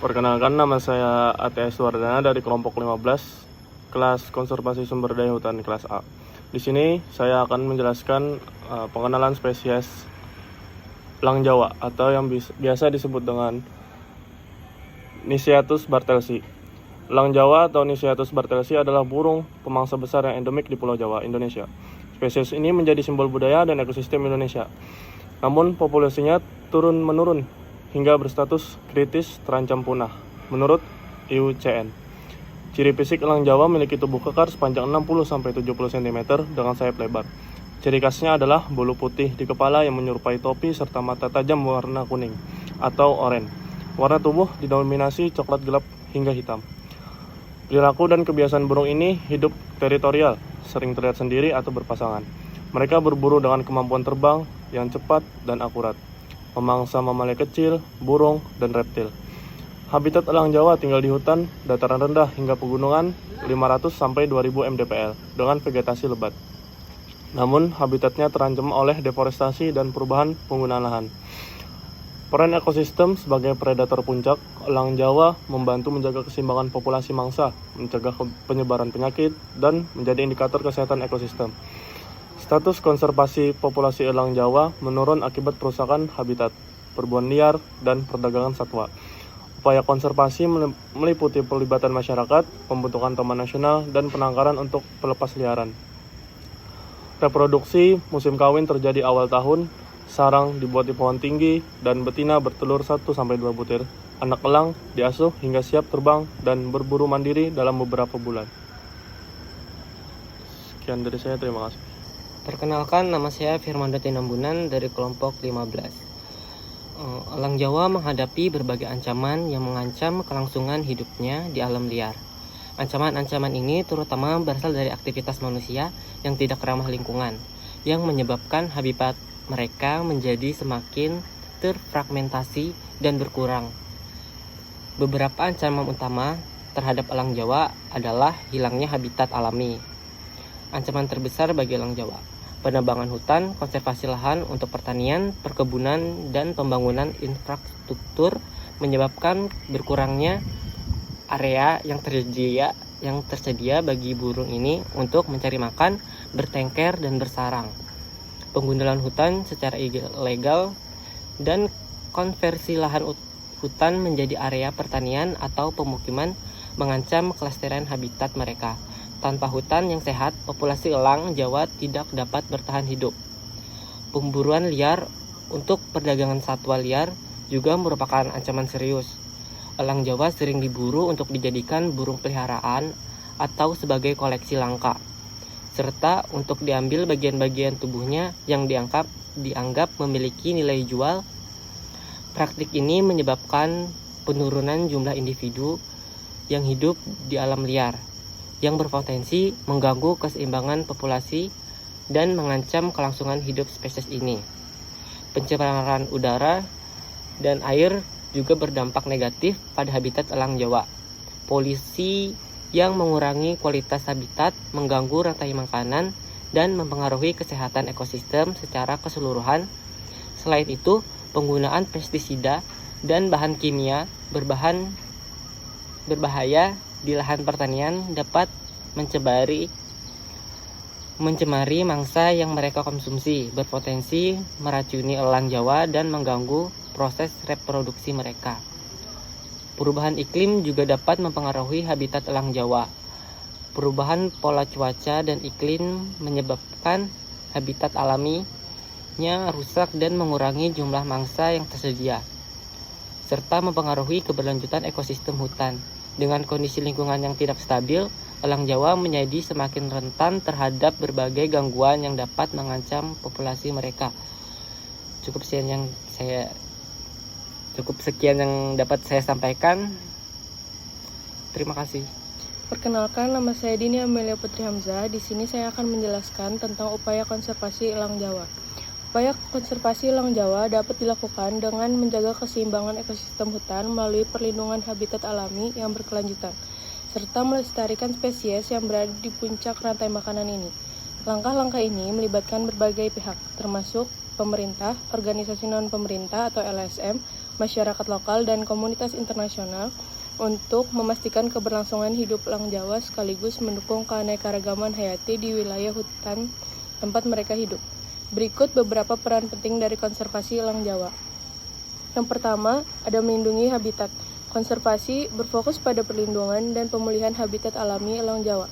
Perkenalkan, nama saya ATS Wardana dari kelompok 15, kelas konservasi sumber daya hutan kelas A. Di sini saya akan menjelaskan pengenalan spesies elang Jawa atau yang biasa disebut dengan Nisyatus bartelsi. Elang Jawa atau Nisyatus bartelsi adalah burung pemangsa besar yang endemik di Pulau Jawa, Indonesia. Spesies ini menjadi simbol budaya dan ekosistem Indonesia. Namun populasinya turun-menurun hingga berstatus kritis terancam punah, menurut IUCN. Ciri fisik elang Jawa memiliki tubuh kekar sepanjang 60-70 cm dengan sayap lebar. Ciri khasnya adalah bulu putih di kepala yang menyerupai topi serta mata tajam warna kuning atau oranye. Warna tubuh didominasi coklat gelap hingga hitam. Perilaku dan kebiasaan burung ini hidup teritorial, sering terlihat sendiri atau berpasangan. Mereka berburu dengan kemampuan terbang yang cepat dan akurat, memangsa mamalia kecil, burung, dan reptil. Habitat elang Jawa tinggal di hutan, dataran rendah hingga pegunungan 500-2000 mdpl dengan vegetasi lebat. Namun, habitatnya terancam oleh deforestasi dan perubahan penggunaan lahan. Peran ekosistem sebagai predator puncak, elang Jawa membantu menjaga keseimbangan populasi mangsa, mencegah penyebaran penyakit, dan menjadi indikator kesehatan ekosistem. Status konservasi populasi elang Jawa menurun akibat perusakan habitat, perburuan liar, dan perdagangan satwa. Upaya konservasi meliputi pelibatan masyarakat, pembentukan taman nasional, dan penangkaran untuk pelepas liaran. Reproduksi musim kawin terjadi awal tahun, sarang dibuat di pohon tinggi, dan betina bertelur 1-2 butir. Anak elang diasuh hingga siap terbang dan berburu mandiri dalam beberapa bulan. Sekian dari saya, terima kasih. Perkenalkan, nama saya Firmando Tinambunan dari kelompok 15. Elang Jawa menghadapi berbagai ancaman yang mengancam kelangsungan hidupnya di alam liar. Ancaman-ancaman ini terutama berasal dari aktivitas manusia yang tidak ramah lingkungan, yang menyebabkan habitat mereka menjadi semakin terfragmentasi dan berkurang. Beberapa ancaman utama terhadap elang Jawa adalah hilangnya habitat alami. Ancaman terbesar bagi elang Jawa: penebangan hutan, konservasi lahan untuk pertanian, perkebunan, dan pembangunan infrastruktur menyebabkan berkurangnya area yang tersedia bagi burung ini untuk mencari makan, bertengker, dan bersarang. Penggundulan hutan secara ilegal dan konversi lahan hutan menjadi area pertanian atau pemukiman mengancam kelestarian habitat mereka. Tanpa hutan yang sehat, populasi elang Jawa tidak dapat bertahan hidup. Pemburuan liar untuk perdagangan satwa liar juga merupakan ancaman serius. Elang Jawa sering diburu untuk dijadikan burung peliharaan atau sebagai koleksi langka, serta untuk diambil bagian-bagian tubuhnya yang dianggap memiliki nilai jual. Praktik ini menyebabkan penurunan jumlah individu yang hidup di alam liar, yang berpotensi mengganggu keseimbangan populasi dan mengancam kelangsungan hidup spesies ini. Pencemaran udara dan air juga berdampak negatif pada habitat elang Jawa. Polusi yang mengurangi kualitas habitat, mengganggu rantai makanan, dan mempengaruhi kesehatan ekosistem secara keseluruhan. Selain itu, penggunaan pestisida dan bahan kimia berbahaya di lahan pertanian dapat mencemari mangsa yang mereka konsumsi, berpotensi meracuni elang Jawa dan mengganggu proses reproduksi mereka. Perubahan iklim juga dapat mempengaruhi habitat elang Jawa. Perubahan pola cuaca dan iklim menyebabkan habitat alaminya rusak dan mengurangi jumlah mangsa yang tersedia, serta mempengaruhi keberlanjutan ekosistem hutan. Dengan kondisi lingkungan yang tidak stabil, elang Jawa menjadi semakin rentan terhadap berbagai gangguan yang dapat mengancam populasi mereka. Cukup sekian yang dapat saya sampaikan. Terima kasih. Perkenalkan, nama saya Dini Amelia Putri Hamzah. Di sini saya akan menjelaskan tentang upaya konservasi elang Jawa. Upaya konservasi elang Jawa dapat dilakukan dengan menjaga keseimbangan ekosistem hutan melalui perlindungan habitat alami yang berkelanjutan, serta melestarikan spesies yang berada di puncak rantai makanan ini. Langkah-langkah ini melibatkan berbagai pihak, termasuk pemerintah, organisasi non-pemerintah atau LSM, masyarakat lokal, dan komunitas internasional untuk memastikan keberlangsungan hidup elang Jawa sekaligus mendukung keanekaragaman hayati di wilayah hutan tempat mereka hidup. Berikut beberapa peran penting dari konservasi elang Jawa. Yang pertama, ada melindungi habitat. Konservasi berfokus pada perlindungan dan pemulihan habitat alami elang Jawa.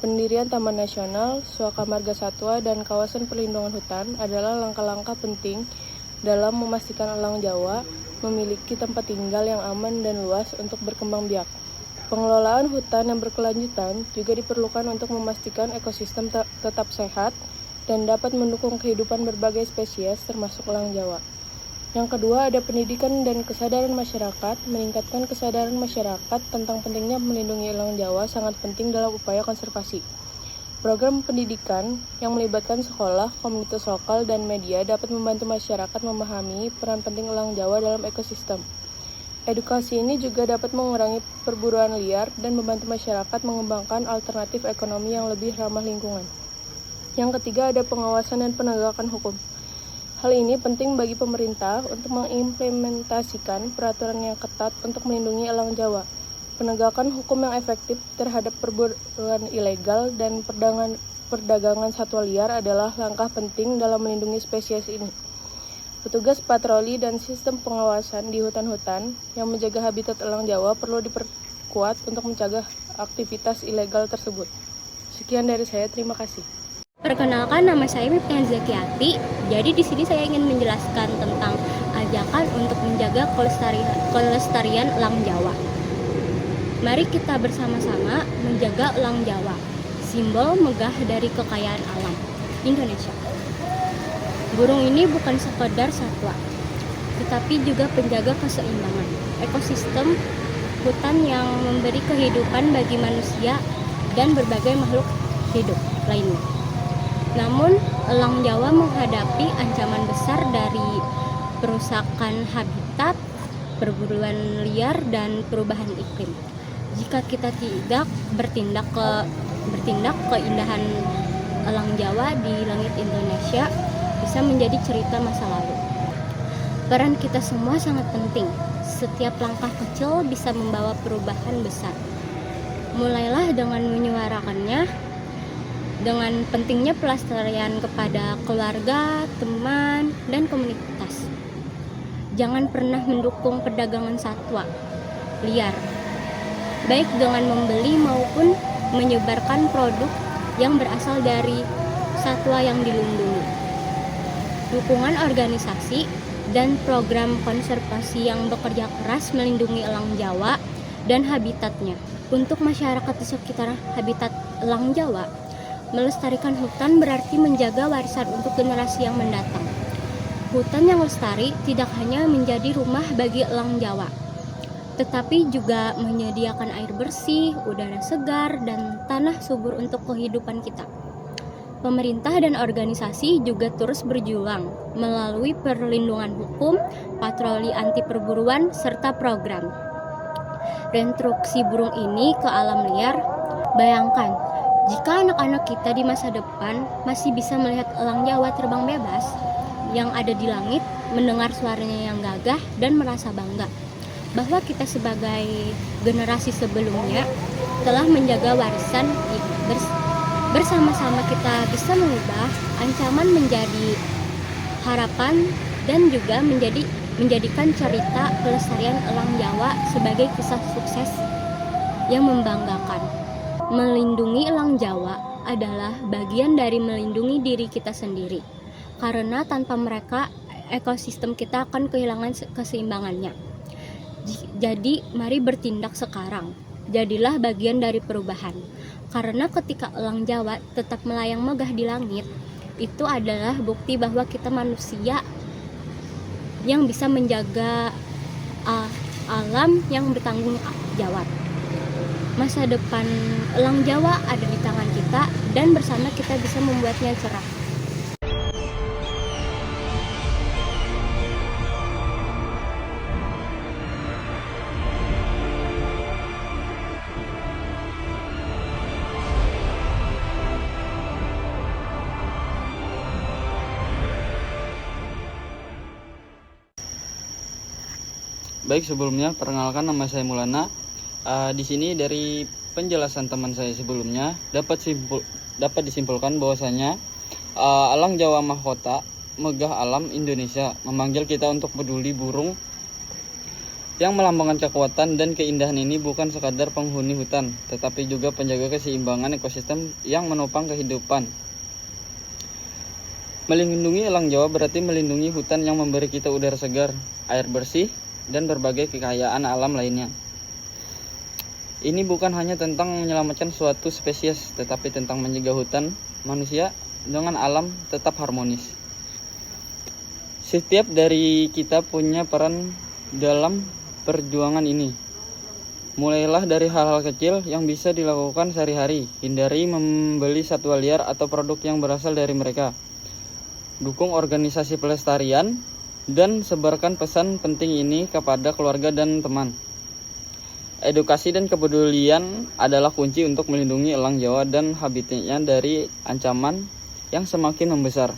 Pendirian Taman Nasional, Suaka Marga Satwa, dan kawasan perlindungan hutan adalah langkah-langkah penting dalam memastikan elang Jawa memiliki tempat tinggal yang aman dan luas untuk berkembang biak. Pengelolaan hutan yang berkelanjutan juga diperlukan untuk memastikan ekosistem tetap sehat dan dapat mendukung kehidupan berbagai spesies termasuk elang Jawa. Yang kedua, ada pendidikan dan kesadaran masyarakat. Meningkatkan kesadaran masyarakat tentang pentingnya melindungi elang Jawa sangat penting dalam upaya konservasi. Program pendidikan yang melibatkan sekolah, komunitas lokal, dan media dapat membantu masyarakat memahami peran penting elang Jawa dalam ekosistem. Edukasi ini juga dapat mengurangi perburuan liar dan membantu masyarakat mengembangkan alternatif ekonomi yang lebih ramah lingkungan. Yang ketiga, ada pengawasan dan penegakan hukum. Hal ini penting bagi pemerintah untuk mengimplementasikan peraturan yang ketat untuk melindungi elang Jawa. Penegakan hukum yang efektif terhadap perburuan ilegal dan perdagangan satwa liar adalah langkah penting dalam melindungi spesies ini. Petugas patroli dan sistem pengawasan di hutan-hutan yang menjaga habitat elang Jawa perlu diperkuat untuk mencegah aktivitas ilegal tersebut. Sekian dari saya, terima kasih. Perkenalkan, nama saya Miftihan Zakiati. Jadi di sini saya ingin menjelaskan tentang ajakan untuk menjaga kelestarian elang Jawa. Mari kita bersama-sama menjaga elang Jawa, simbol megah dari kekayaan alam Indonesia. Burung ini bukan sekedar satwa, tetapi juga penjaga keseimbangan ekosistem hutan yang memberi kehidupan bagi manusia dan berbagai makhluk hidup lainnya. Namun, elang Jawa menghadapi ancaman besar dari perusakan habitat, perburuan liar, dan perubahan iklim. Jika kita tidak bertindak, keindahan elang Jawa di langit Indonesia bisa menjadi cerita masa lalu. Peran kita semua sangat penting. Setiap langkah kecil bisa membawa perubahan besar. Mulailah dengan menyuarakannya. Dengan pentingnya pelestarian kepada keluarga, teman, dan komunitas. Jangan pernah mendukung perdagangan satwa liar, baik dengan membeli maupun menyebarkan produk yang berasal dari satwa yang dilindungi. Dukungan organisasi dan program konservasi yang bekerja keras melindungi elang Jawa dan habitatnya. Untuk masyarakat di sekitar habitat elang Jawa, melestarikan hutan berarti menjaga warisan untuk generasi yang mendatang. Hutan yang lestari tidak hanya menjadi rumah bagi elang Jawa, tetapi juga menyediakan air bersih, udara segar, dan tanah subur untuk kehidupan kita. Pemerintah dan organisasi juga terus berjuang melalui perlindungan hukum, patroli anti perburuan, serta program reintroduksi burung ini ke alam liar. Bayangkan, jika anak-anak kita di masa depan masih bisa melihat elang Jawa terbang bebas yang ada di langit, mendengar suaranya yang gagah, dan merasa bangga bahwa kita sebagai generasi sebelumnya telah menjaga warisan bersama-sama kita bisa mengubah ancaman menjadi harapan dan juga menjadikan cerita kelestarian elang Jawa sebagai kisah sukses yang membanggakan. Melindungi elang Jawa adalah bagian dari melindungi diri kita sendiri, karena tanpa mereka ekosistem kita akan kehilangan keseimbangannya. Jadi mari bertindak sekarang, jadilah bagian dari perubahan, karena ketika elang Jawa tetap melayang megah di langit, itu adalah bukti bahwa kita manusia yang bisa menjaga alam yang bertanggung jawab. Masa depan elang Jawa ada di tangan kita, dan bersama kita bisa membuatnya cerah. Baik, sebelumnya perkenalkan, nama saya Maulana. Di sini dari penjelasan teman saya sebelumnya dapat disimpulkan bahwasanya Elang Jawa Mahkota Megah Alam Indonesia memanggil kita untuk peduli burung yang melambangkan kekuatan dan keindahan ini bukan sekadar penghuni hutan, tetapi juga penjaga keseimbangan ekosistem yang menopang kehidupan. Melindungi elang Jawa berarti melindungi hutan yang memberi kita udara segar, air bersih, dan berbagai kekayaan alam lainnya. Ini bukan hanya tentang menyelamatkan suatu spesies, tetapi tentang menjaga hutan, manusia, dengan alam tetap harmonis. Setiap dari kita punya peran dalam perjuangan ini. Mulailah dari hal-hal kecil yang bisa dilakukan sehari-hari. Hindari membeli satwa liar atau produk yang berasal dari mereka. Dukung organisasi pelestarian dan sebarkan pesan penting ini kepada keluarga dan teman. Edukasi dan kepedulian adalah kunci untuk melindungi elang Jawa dan habitatnya dari ancaman yang semakin membesar.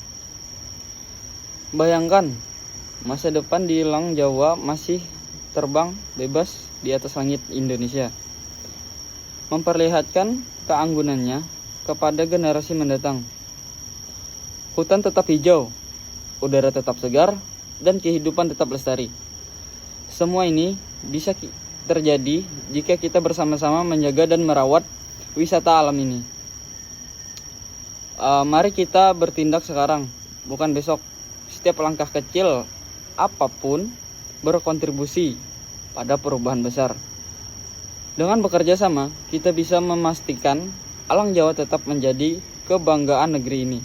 Bayangkan, masa depan di elang Jawa masih terbang bebas di atas langit Indonesia, memperlihatkan keanggunannya kepada generasi mendatang. Hutan tetap hijau, udara tetap segar, dan kehidupan tetap lestari. Semua ini bisa terjadi jika kita bersama-sama menjaga dan merawat wisata alam ini. Mari kita bertindak sekarang, bukan besok. Setiap langkah kecil apapun berkontribusi pada perubahan besar. Dengan bekerja sama, kita bisa memastikan elang Jawa tetap menjadi kebanggaan negeri ini.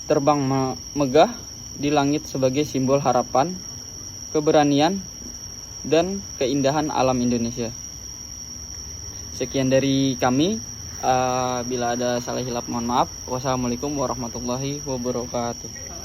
Terbang megah di langit sebagai simbol harapan, keberanian, dan keindahan alam Indonesia. Sekian dari kami. Bila ada salah hilap mohon maaf. Wassalamualaikum warahmatullahi wabarakatuh.